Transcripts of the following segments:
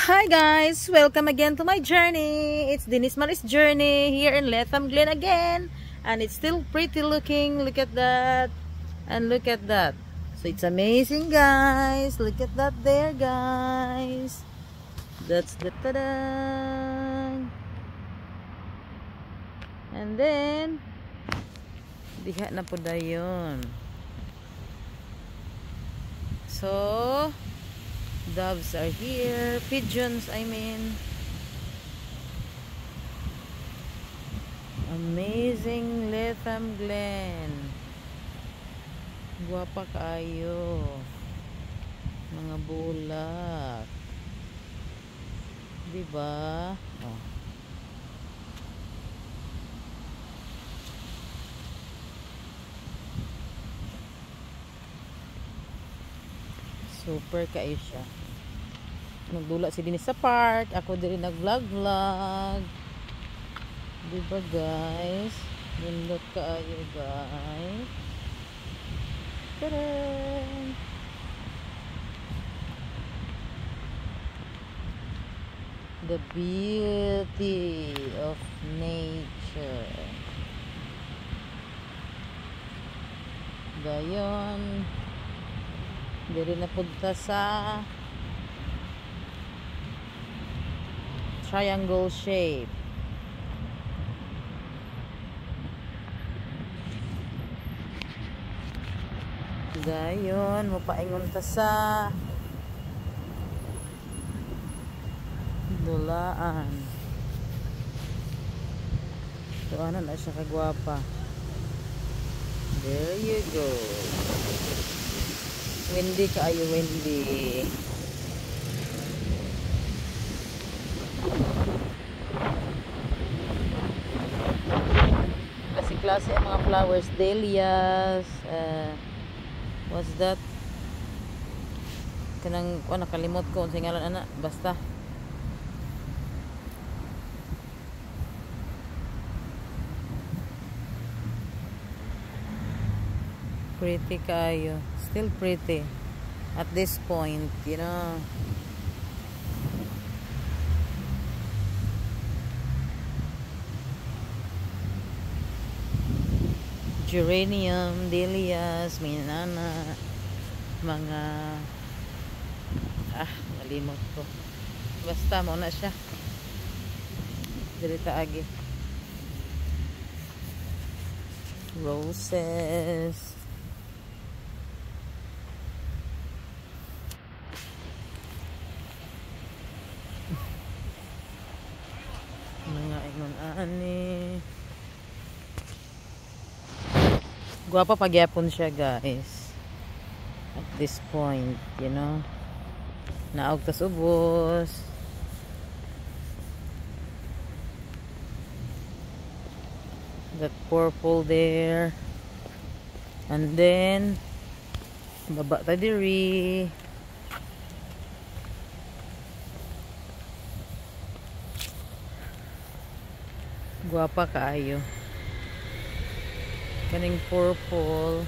Hi guys! Welcome again to my journey. It's Denise Maris journey here in Latham Glen again. And it's still pretty looking. Look at that. And look at that. So it's amazing guys. Look at that there guys. That's the ta-da! And then diha na po dayon. So doves are here, pigeons I mean. Amazing Latham Glen. Guwapa kayo. Mga bulak. Diba? Oh. Super kayo siya. Nagdula si Denise sa park. Ako din nag-vlog-vlog. Diba guys? Gundot kayo guys. Tadaan! The beauty of nature. Dayon. Dili na punta sa triangle shape. Dayon, mapaingon ta sa dulaan. So ano na siya kagwapa. There you go. Windy kaayo, windy. Klase ang mga flowers, dahlias, what's that? Kanang, nakalimot ko kung singalan ana, basta. Pretty kayo, still pretty at this point, you know. Geranium, dahlias, minana, mga nalimot ko. Basta mo na siya. Dirita agi. Roses. Mga ingon ani. Guwapa pagyapon siya guys. At this point, you know. Naog tas ubos. That purple there. And then baba ta diri. Guwapa kaayo. Kaning purple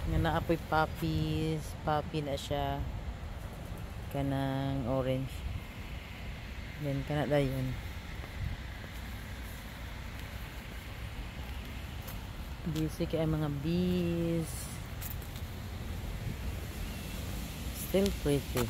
nga naapoy poppies, poppy na siya. Kanang orange, then kana dayon busy kay mga bees. Still pretty.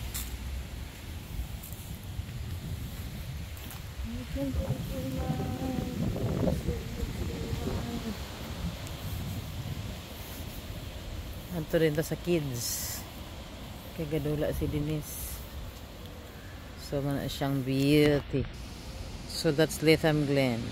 Anto rin ta sa kids kay gadula si Denise. So man siyang beauty. So that's Latham Glen.